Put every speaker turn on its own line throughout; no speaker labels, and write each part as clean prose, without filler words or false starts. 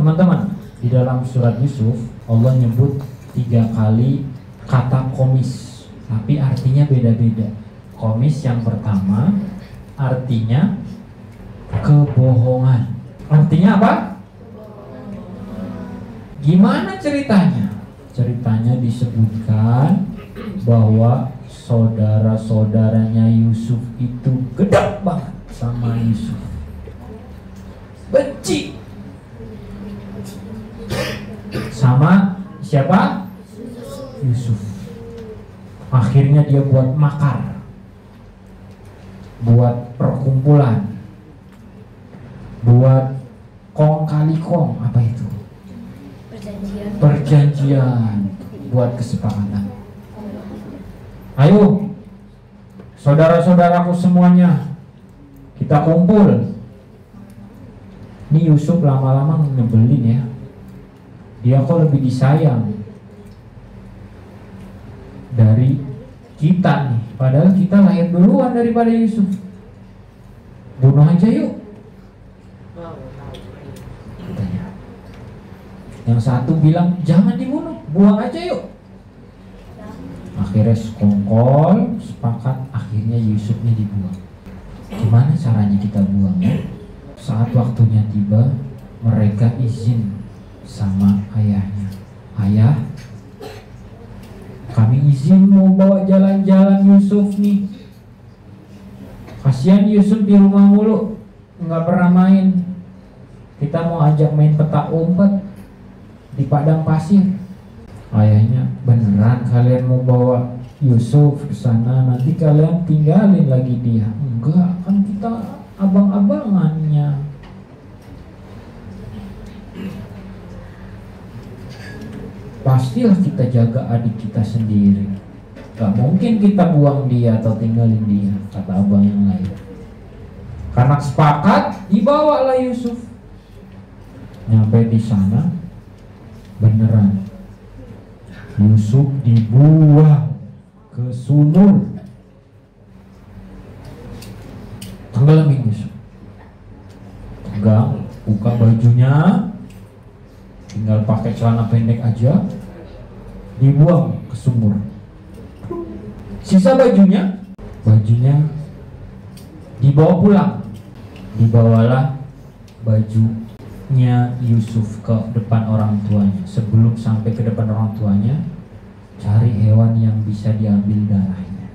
Teman-teman, di dalam surat Yusuf Allah nyebut 3 kali kata komis, tapi artinya beda-beda. Komis yang pertama artinya kebohongan. Artinya apa? Gimana ceritanya? Ceritanya disebutkan bahwa saudara-saudaranya Yusuf itu gedek banget sama Yusuf, benci sama siapa? Yusuf. Akhirnya dia buat makar, buat perkumpulan, buat kong kali kong, apa itu? Perjanjian, buat kesepakatan. Ayo, saudara-saudaraku semuanya, kita kumpul. Ini Yusuf lama-lama nyebelin ya. Dia kok lebih disayang dari kita nih, padahal kita lahir duluan daripada Yusuf. Bunuh aja yuk. Yang satu bilang jangan dibunuh, buang aja yuk. Akhirnya sekongkol sepakat, akhirnya Yusuf ini dibuang. Gimana caranya kita buang ya? Saat waktunya tiba, mereka izin sama ayahnya. Ayah, kami izin mau bawa jalan-jalan Yusuf nih. Kasihan Yusuf di rumah mulu, nggak pernah main. Kita mau ajak main petak umpet di padang pasir. Ayahnya, beneran kalian mau bawa Yusuf ke sana? Nanti kalian tinggalin lagi dia. Enggak, kan kita abang-abangannya. Pastilah kita jaga adik kita sendiri. Gak mungkin kita buang dia atau tinggalin dia, kata abang yang lain. Karena sepakat, dibawalah Yusuf. Nyampe di sana, beneran Yusuf dibuang ke sumur. Tenggelamin Yusuf. Tegang, buka bajunya, tinggal pakai celana pendek aja, dibuang ke sumur. Sisa bajunya dibawa pulang. Dibawalah bajunya Yusuf ke depan orang tuanya. Sebelum sampai ke depan orang tuanya, cari hewan yang bisa diambil darahnya.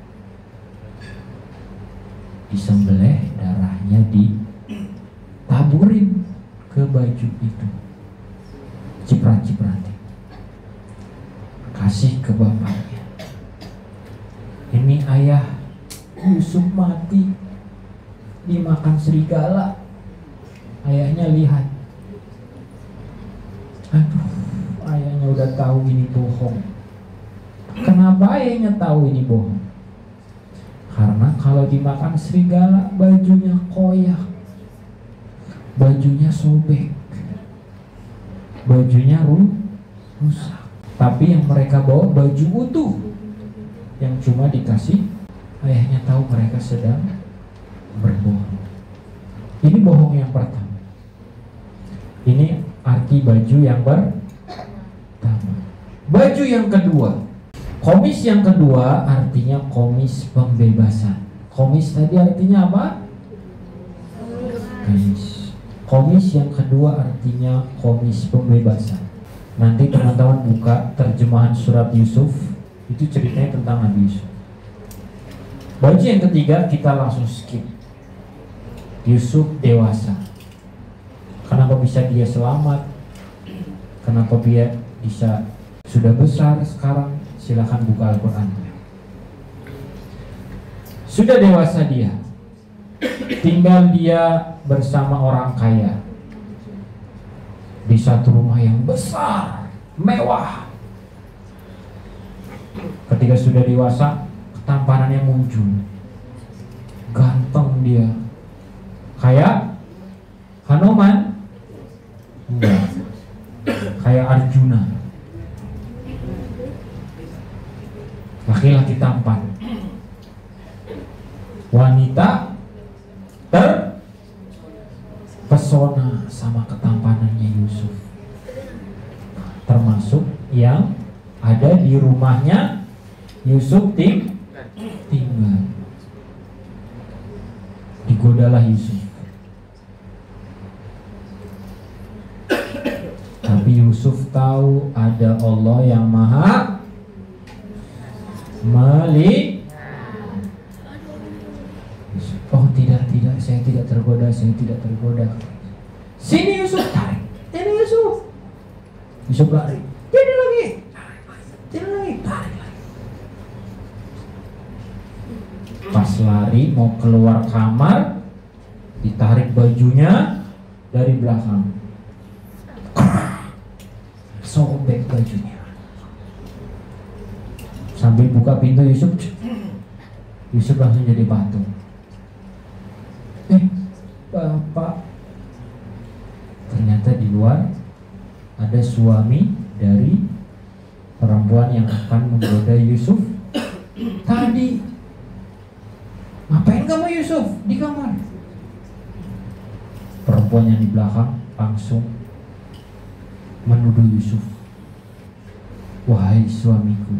Disembelih, darahnya ditaburin ke baju itu. Ciprat-cipratin. Kasih ke bapaknya. Ini ayah Yusuf mati dimakan serigala. Ayahnya lihat. Aduh, ayahnya udah tahu ini bohong. Kenapa ayahnya tahu ini bohong? Karena kalau dimakan serigala, bajunya koyak, bajunya sobek, bajunya rusak. Tapi yang mereka bawa baju utuh, yang cuma dikasih. Ayahnya tahu mereka sedang berbohong. Ini bohong yang pertama. Ini arti baju yang pertama. Baju yang kedua, komis yang kedua artinya komis pembebasan. Komis tadi artinya apa? Komis. Komis yang kedua artinya komis pembebasan. Nanti teman-teman buka terjemahan surat Yusuf, itu ceritanya tentang Nabi Yusuf. Baju yang ketiga kita langsung skip. Yusuf dewasa. Kenapa bisa dia selamat? Kenapa dia bisa sudah besar sekarang? Silahkan buka Al-Quran. Sudah dewasa dia. Tinggal dia bersama orang kaya di satu rumah yang besar, mewah. Ketika sudah dewasa, ketampanannya muncul. Ganteng dia. Kayak Hanuman? Enggak. Kayak Arjuna. Laki-laki tampan. Wanita terpesona sama ketampanannya Yusuf. yang ada di rumahnya Yusuf tinggal. Digodalah Yusuf. Tapi Yusuf tahu ada Allah yang maha melihat. Oh tidak, saya tidak tergoda. Sini Yusuf, tarik. Ini Yusuf. Yusuf lari. Jadi lagi, tarik lagi. Pas lari mau keluar kamar, ditarik bajunya dari belakang. Sobek bajunya. Sambil buka pintu Yusuf langsung jadi patung. Bapak, ternyata di luar ada suami dari perempuan yang akan menggoda Yusuf tadi. Ngapain kamu Yusuf di kamar? Perempuan yang di belakang langsung menuduh Yusuf. Wahai suamiku,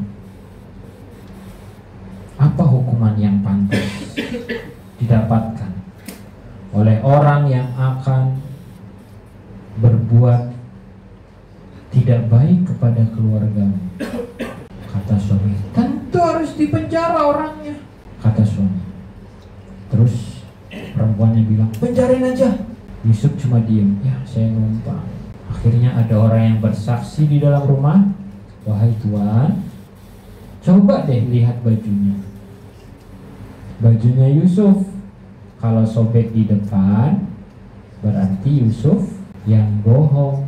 apa hukuman yang pantas didapatkan oleh orang yang akan berbuat tidak baik kepada keluargamu? Kata suami, tentu harus dipenjara orangnya, kata suami. Terus perempuannya bilang, penjarain aja. Yusuf cuma diem, ya saya numpang. Akhirnya ada orang yang bersaksi di dalam rumah. Wahai Tuan, coba deh lihat bajunya. Bajunya Yusuf kalau sobek di depan berarti Yusuf yang bohong.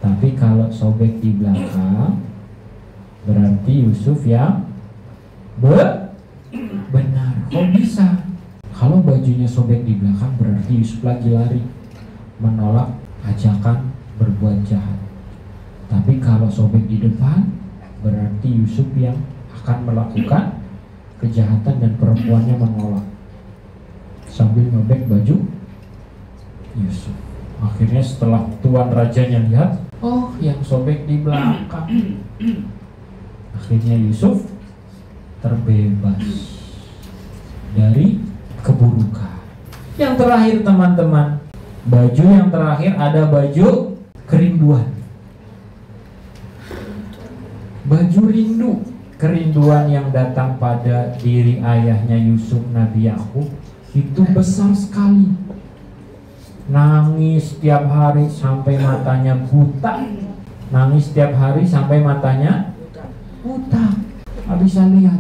Tapi kalau sobek di belakang berarti Yusuf yang benar. Kok bisa? Kalau bajunya sobek di belakang berarti Yusuf lagi lari menolak ajakan berbuat jahat. Tapi kalau sobek di depan berarti Yusuf yang akan melakukan kejahatan dan perempuannya menolak sambil ngobek baju Yusuf. Akhirnya setelah tuan rajanya lihat, oh yang sobek di belakang. Akhirnya Yusuf terbebas dari keburukan. Yang terakhir teman-teman, baju yang terakhir ada baju kerinduan. Baju rindu, kerinduan yang datang pada diri ayahnya Yusuf, Nabi Yakub, itu besar sekali. Nangis setiap hari sampai matanya buta. Nangis setiap hari sampai matanya buta. Nggak bisa lihat.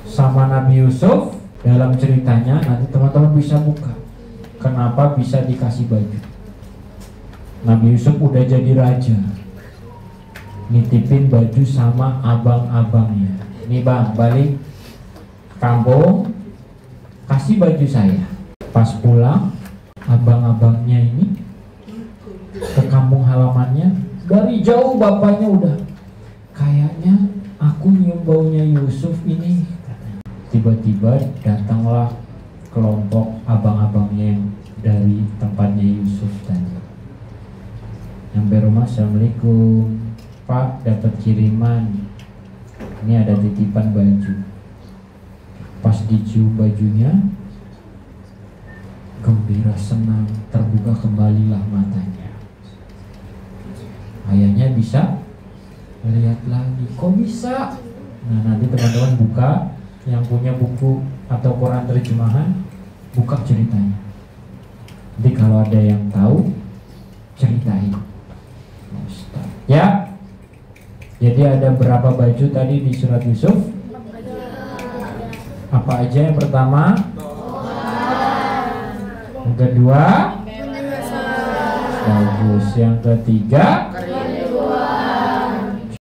Sama Nabi Yusuf, dalam ceritanya nanti teman-teman bisa buka kenapa bisa dikasih baju. Nabi Yusuf udah jadi raja, nitipin baju sama abang-abangnya. Ini bang, balik kampung, kasih baju saya. Pas pulang, abang-abangnya ini ke kampung halamannya, dari jauh bapaknya udah, kayaknya aku nyium baunya Yusuf ini. Tiba-tiba datanglah kelompok abang-abangnya yang dari tempatnya Yusuf tadi. Sampai rumah, assalamualaikum Pak, dapat kiriman, ini ada titipan baju. Pas dicium bajunya, gembira, senang, terbuka kembalilah matanya. Ayahnya bisa lihat lagi, kok bisa? Nah nanti teman-teman buka, yang punya buku atau Quran terjemahan, buka ceritanya. Nanti kalau ada yang tahu, ceritain. Ya, jadi ada berapa baju tadi di surat Yusuf? Apa aja? Yang pertama, yang kedua, bagus. Yang ketiga,